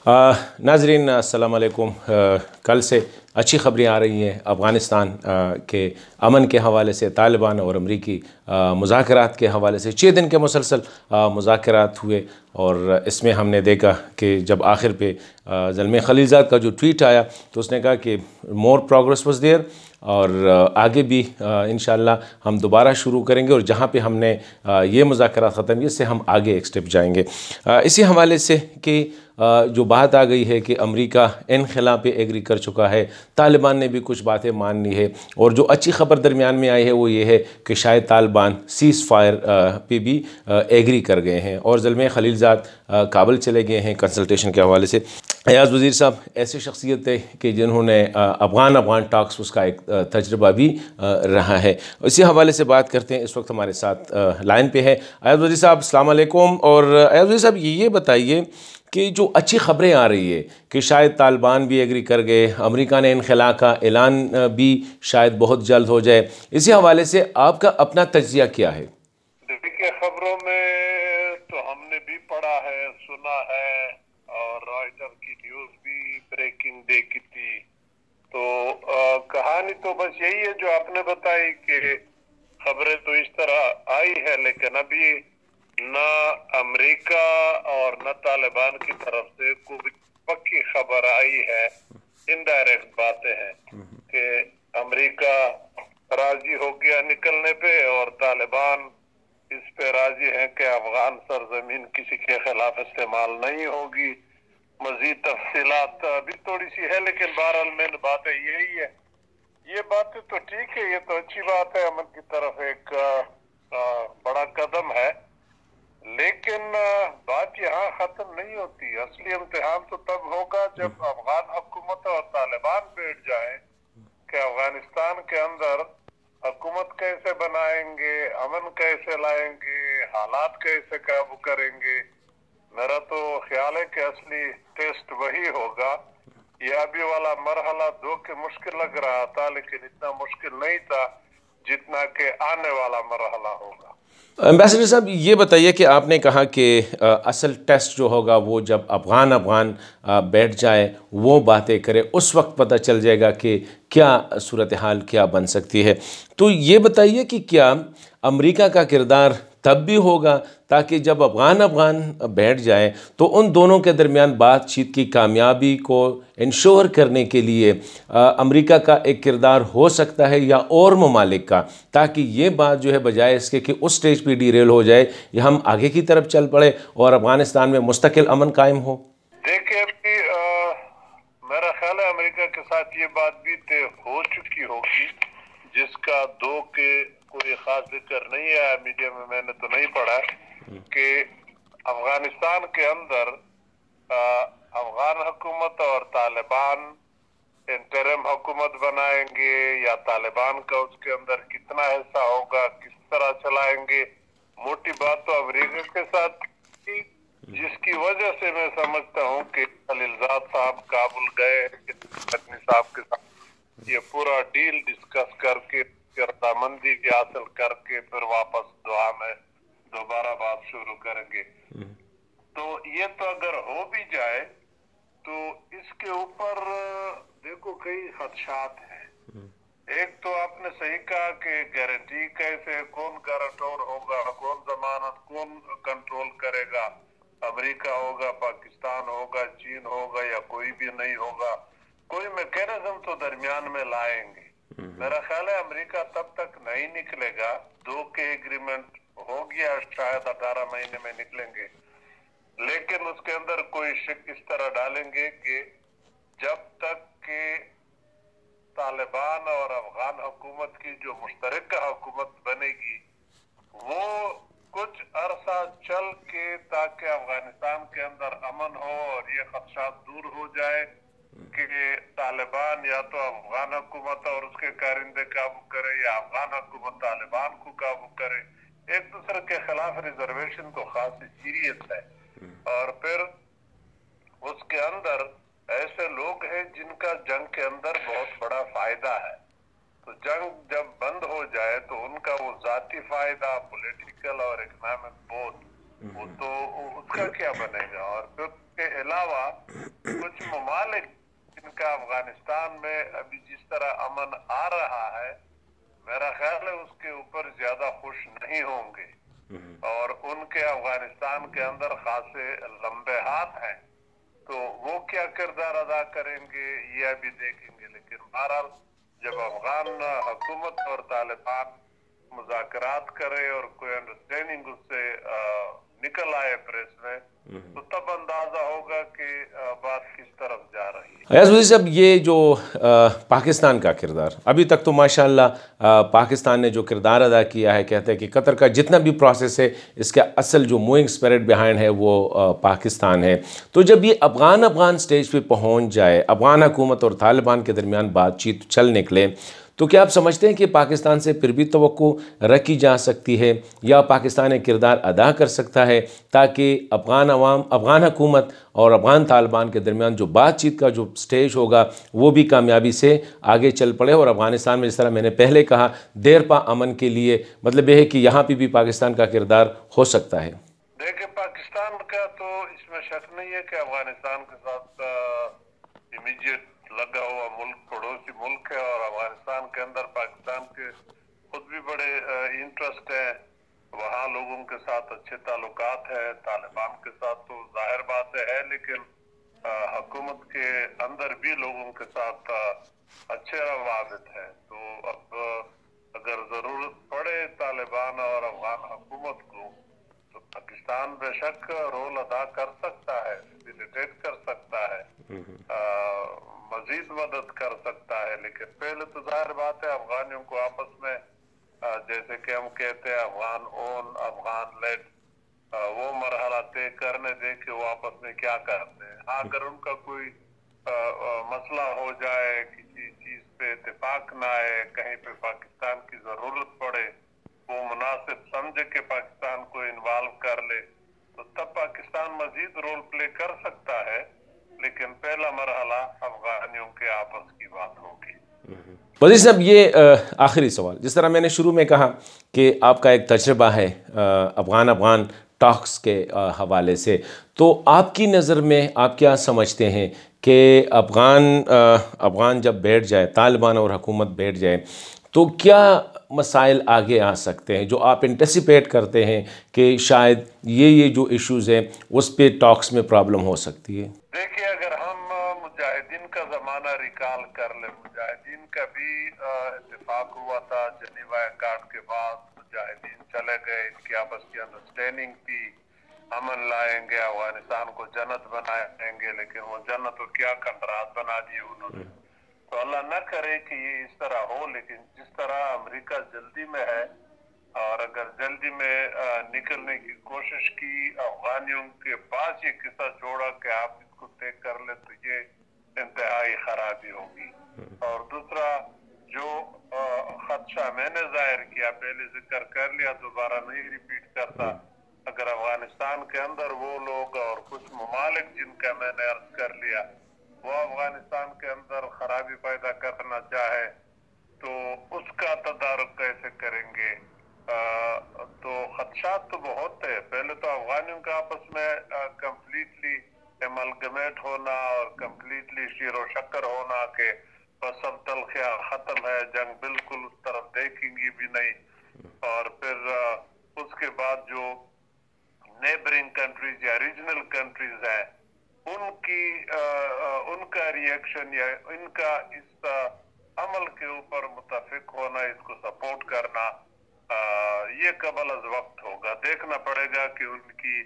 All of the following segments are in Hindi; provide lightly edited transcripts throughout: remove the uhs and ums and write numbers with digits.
नाजरीन अस्सलाम वालेकुम। कल से अच्छी खबरें आ रही हैं अफ़गानिस्तान के अमन के हवाले से। तालिबान और अमरीकी मुज़ाकरात के हवाले से 6 दिन के मुसलसल मुज़ाकरात हुए और इसमें हमने देखा कि जब आखिर पे ज़ल्मे खलीलज़ाद का जो ट्वीट आया तो उसने कहा कि मोर प्रोग्रेस वाज़ देयर और आगे भी इंशाअल्लाह हम दोबारा शुरू करेंगे और जहाँ पे हमने ये मुज़ाकरात ख़त्म किए इससे हम आगे एक स्टेप जाएंगे। इसी हवाले से कि जो बात आ गई है कि अमेरिका इनख़ला पे एग्री कर चुका है, तालिबान ने भी कुछ बातें मान ली है और जो अच्छी खबर दरमियान में आई है वो ये है कि शायद तालिबान सीज़ फायर पे भी एग्री कर गए हैं और ज़ल्मे खलीलज़ाद काबुल चले गए हैं कंसल्टेशन के हवाले से। अयाज़ वज़ीर साहब ऐसी शख्सियत है कि जिन्होंने अफ़गान टॉक्स उसका एक तजर्बा भी रहा है। इसी हवाले से बात करते हैं। इस वक्त हमारे साथ लाइन पे है अयाज़ वज़ीर साहब। अस्सलाम वालेकुम। और अयाज़ वज़ीर साहब ये बताइए कि जो अच्छी खबरें आ रही है कि शायद तालिबान भी एग्री कर गए, अमेरिका ने इनख़ला का ऐलान भी शायद बहुत जल्द हो जाए, इसी हवाले से आपका अपना तज्ज़िया क्या है? देखिए, खबरों में तो हमने भी पढ़ा है, सुना है और रॉयटर की न्यूज भी ब्रेकिंग डे की थी। तो कहानी तो बस यही है जो आपने बताई कि खबरें तो इस तरह आई है, लेकिन अभी न अमेरिका और न तालिबान की तरफ से कोई पक्की खबर आई है। इनडायरेक्ट बातें हैं कि अमेरिका राजी हो गया निकलने पे और तालिबान इस पे राजी है कि अफगान सरजमीन किसी के खिलाफ इस्तेमाल नहीं होगी। मजीद तफसीलात अभी थोड़ी सी है, लेकिन बहरहाल मेन बात है यही है। ये बातें तो ठीक है, ये तो अच्छी बात है, अमन की तरफ एक बड़ा कदम है। लेकिन बात यहाँ खत्म नहीं होती। असली इम्तिहान तो तब होगा जब अफगान हुकूमत और तालिबान बैठ जाए कि अफगानिस्तान के अंदर हुकूमत कैसे बनाएंगे, अमन कैसे लाएंगे, हालात कैसे काबू करेंगे। मेरा तो ख्याल है कि असली टेस्ट वही होगा। ये अभी वाला मरहला दो के मुश्किल लग रहा था, लेकिन इतना मुश्किल नहीं था जितना कि आने वाला मरहला होगा। एम्बेसडर साहब ये बताइए कि आपने कहा कि असल टेस्ट जो होगा वो जब अफ़गान अफ़गान बैठ जाए, वो बातें करे, उस वक्त पता चल जाएगा कि क्या सूरत हाल क्या बन सकती है। तो ये बताइए कि क्या अमेरिका का किरदार तब भी होगा ताकि जब अफ़गान अफ़गान बैठ जाए तो उन दोनों के दरमियान बातचीत की कामयाबी को इंश्योर करने के लिए अमेरिका का एक किरदार हो सकता है या और ममालिक का, ताकि ये बात जो है बजाय इसके कि उस स्टेज पे डीरेल हो जाए या हम आगे की तरफ चल पड़े और अफ़गानिस्तान में मुस्तकिल अमन कायम हो। देखिए, अभी मेरा ख्याल है अमेरिका के साथ ये बात भी तय हो चुकी होगी, जिसका दो के कोई खास जिक्र नहीं आया मीडिया में, मैंने तो नहीं पढ़ा कि अफगानिस्तान के अंदर अफगान हुकूमत और तालिबान इंटरिम हुकूमत बनाएंगे या तालिबान का उसके अंदर कितना हिस्सा होगा, किस तरह चलाएंगे। मोटी बात तो अमेरिका के साथ थी, जिसकी वजह से मैं समझता हूँ कि खलीलजाद साहब काबुल गए साहब के साथ ये पूरा डील डिस्कस करके रजामंदी हासिल करके फिर वापस दुआ में दोबारा बात शुरू करेंगे। तो ये तो अगर हो भी जाए तो इसके ऊपर देखो कई खदशात हैं। एक तो आपने सही कहा कि गारंटी कैसे, कौन गारंटर होगा, कौन जमानत, कौन कंट्रोल करेगा। अमेरिका होगा, पाकिस्तान होगा, चीन होगा या कोई भी नहीं होगा। कोई मैकेनिज्म तो दरमियान में लाएंगे। मेरा ख्याल है अमेरिका तब तक नहीं निकलेगा। दो के एग्रीमेंट हो गया, शायद 18 महीने में निकलेंगे, लेकिन उसके अंदर कोई शक इस तरह डालेंगे कि जब तक के तालिबान और अफगान हुकूमत की जो मुश्तरका हुकूमत बनेगी वो कुछ अरसा चल के, ताकि अफगानिस्तान के अंदर अमन हो और ये खदशात दूर हो जाए कि तालिबान या तो अफगान हुकूमत और उसके कारिंदे काबू करे या अफगान हुकूमत तालिबान को काबू करे। एक दूसरे के खिलाफ रिजर्वेशन तो खासी सीरियस है। और फिर उसके अंदर ऐसे लोग हैं जिनका जंग के अंदर बहुत बड़ा फायदा है। तो जंग जब बंद हो जाए तो उनका वो जाती फायदा, पॉलिटिकल और इकोनॉमिक बोथ, वो तो उसका क्या बनेगा। और फिर के अलावा कुछ ममालिक जिनका अफगानिस्तान में अभी जिस तरह अमन आ रहा है, मेरा ख्याल है उसके ऊपर ज्यादा खुश नहीं होंगे, और उनके अफगानिस्तान के अंदर खासे लंबे हाथ हैं, तो वो क्या किरदार अदा करेंगे ये अभी देखेंगे। लेकिन बहरहाल जब अफगान हुकूमत और तालिबान मुज़ाकरात करे और कोई अंडरस्टैंडिंग उससे निकल आए प्रेस में, तो तब अंदाजा होगा कि बात किस तरफ जा रही है। अयाज वज़ीर साहब, ये जो पाकिस्तान का किरदार अभी तक तो माशाल्लाह पाकिस्तान ने जो किरदार अदा किया है, कहते हैं कि कतर का जितना भी प्रोसेस है इसका असल जो मूविंग स्पिरिट बिहाइंड है वो पाकिस्तान है। तो जब ये अफ़गान स्टेज पे पहुंच जाए, अफ़गान हुकूमत और तालिबान के दरमियान बातचीत चल निकले, तो क्या आप समझते हैं कि पाकिस्तान से फिर भी तवक्को रखी जा सकती है या पाकिस्तान एक किरदार अदा कर सकता है ताकि अफ़गान अवाम, अफ़गान हुकूमत और अफ़गान तालिबान के दरमियान जो बातचीत का जो स्टेज होगा वो भी कामयाबी से आगे चल पड़े और अफ़गानिस्तान में, जिस तरह मैंने पहले कहा, देर पा अमन के लिए, मतलब यह है कि यहाँ पर भी पाकिस्तान का किरदार हो सकता है? देखिए, पाकिस्तान का तो इसमें शक नहीं है कि अफगानिस्तान के साथ इमीडिएट लगा हुआ मुल्क, पड़ोसी मुल्क है, और अफगानिस्तान के अंदर पाकिस्तान के खुद भी बड़े इंटरेस्ट है, वहाँ लोगों के साथ अच्छे ताल्लुकात है। तालिबान के साथ तो जाहिर बात है, लेकिन हुकूमत के अंदर भी लोगों के साथ अच्छे रवाबित है। तो अब अगर जरूरत पड़े तालिबान और अफगान हुकूमत को, तो पाकिस्तान बेशक रोल अदा कर सकता है, फैसिलिटेट कर सकता है, मजीद मदद कर सकता है। लेकिन पहले तो जाहिर बात है अफगानियों को आपस में, जैसे कि हम कहते हैं, अफगान ओन अफगान लेड, वो मरहला तय करने दे कि वो आपस में क्या करते हैं। हाँ, अगर उनका कोई मसला हो जाए, किसी चीज पे इत्तेफाक ना आए, कहीं पे पाकिस्तान की जरूरत पड़े, वो मुनासिब समझे कि पाकिस्तान को इन्वॉल्व कर ले, तो तब पाकिस्तान मजीद रोल प्ले कर सकता है। लेकिन पहला मरहला अफगानियों के आपस की बात होगी। वज़ीर साहब, ये आखिरी सवाल, जिस तरह मैंने शुरू में कहा कि आपका एक तजर्बा है अफ़गान टॉक्स के हवाले से, तो आपकी नज़र में आप क्या समझते हैं कि अफ़गान जब बैठ जाए, तालिबान और हुकूमत बैठ जाए, तो क्या मसाइल आगे आ सकते हैं जो आप एंटिसिपेट करते हैं कि शायद ये जो इश्यूज़ हैं उस पे टॉक्स में प्रॉब्लम हो सकती है? देखिए, अगर हम मुजाहिदीन का ज़माना रिकॉल कर ले, मुजाहिदीन का भी इत्तेफाक हुआ था जनीवा कार्ड के बाद, मुजाहिदीन चले गए, इनकी आपस की अंडरस्टैंडिंग थी, अमन लाएंगे, अफगानिस्तान को जन्नत बनाएंगे, लेकिन वो जन्नत को क्या खंडरात बना दिए उन्होंने। तो अल्लाह न करे कि ये इस तरह हो, लेकिन जिस तरह अमेरिका जल्दी में है, और अगर जल्दी में निकलने की कोशिश की, अफगानियों के पास ये किस्सा जोड़ा कि आप इसको तय कर ले, तो ये इंतहाई खराबी होगी। और दूसरा जो खदशा मैंने जाहिर किया, पहले जिक्र कर लिया, दोबारा नहीं रिपीट करता, अगर अफगानिस्तान के अंदर वो लोग और कुछ ममालिक जिनका मैंने अर्ज कर लिया, वो अफगानिस्तान के अंदर खराबी पैदा करना चाहे, तो उसका तदारुक कैसे करेंगे। तो खदशात तो बहुत है। पहले तो अफगानियों का आपस में कंप्लीटली एमलगमेट होना और कंप्लीटली शीरो शक्कर होना के बस अब तलखिया खत्म है, जंग बिल्कुल उस तरफ देखेंगी भी नहीं। और फिर उसके बाद जो नेबरिंग कंट्रीज या रीजनल कंट्रीज हैं, उनका रिएक्शन या इनका इस अमल के ऊपर मुतफिक होना, इसको सपोर्ट करना, ये कबल अज वक्त होगा। देखना पड़ेगा कि उनकी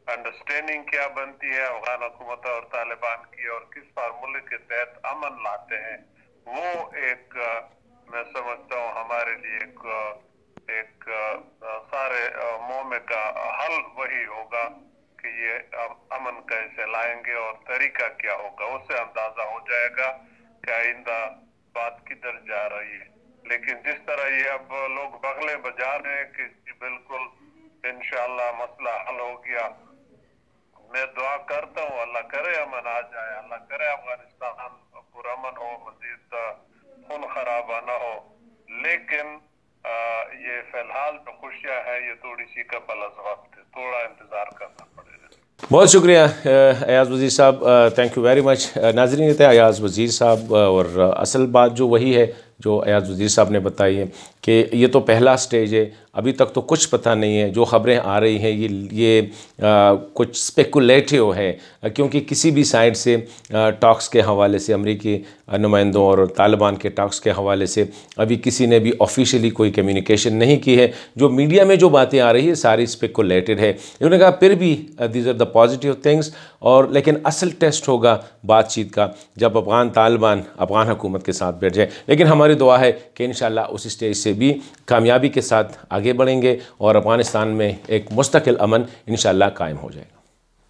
अंडरस्टैंडिंग क्या बनती है अफगान हुकूमत और तालिबान की, और किस फार्मूले के तहत अमन लाते हैं। वो एक मैं समझता हूँ हमारे लिए एक सारे मोमे का हल वही होगा कि ये अमन कैसे लाएंगे और तरीका क्या होगा। उससे अंदाजा हो जाएगा कि आइंदा बात किधर जा रही है। लेकिन जिस तरह ये अब लोग बगले बजा रहे हैं कि बिल्कुल इंशाअल्लाह मसला हल हो गया, मैं दुआ करता हूँ अल्लाह करे अमन आ जाए, अल्लाह करे अफगानिस्तान पुरअमन हो, मजीद खून खराबा ना हो। लेकिन ये फिलहाल तो खुशी क्या है, ये थोड़ी सी कबल अज़ वक्त है, थोड़ा इंतजार करना पड़ेगा। बहुत शुक्रिया अयाज़ वज़ीर साहब, थैंक यू वेरी मच। नाज़रीन, थे अयाज़ वज़ीर साहब, और असल बात जो वही है जो अयाज़ वज़ीर साहब ने बताई है कि ये तो पहला स्टेज है, अभी तक तो कुछ पता नहीं है। जो ख़बरें आ रही हैं ये कुछ स्पेकुलेटिव है, क्योंकि किसी भी साइड से टॉक्स के हवाले से, अमरीकी नुमाइंदों और तालिबान के टॉक्स के हवाले से अभी किसी ने भी ऑफिशियली कोई कम्युनिकेशन नहीं की है। जो मीडिया में जो बातें आ रही है सारी स्पेकुलेटेड है। उन्होंने कहा फिर भी these are the positive things, और लेकिन असल टेस्ट होगा बातचीत का जब अफ़गान तालिबान अफ़गान हुकूमत के साथ बैठ जाए। लेकिन हमारी दुआ है कि इंशाअल्लाह उस स्टेज से भी कामयाबी के साथ आगे बढ़ेंगे और अफ़गानिस्तान में एक मुस्तकिल अमन इंशाअल्लाह कायम हो जाएगा।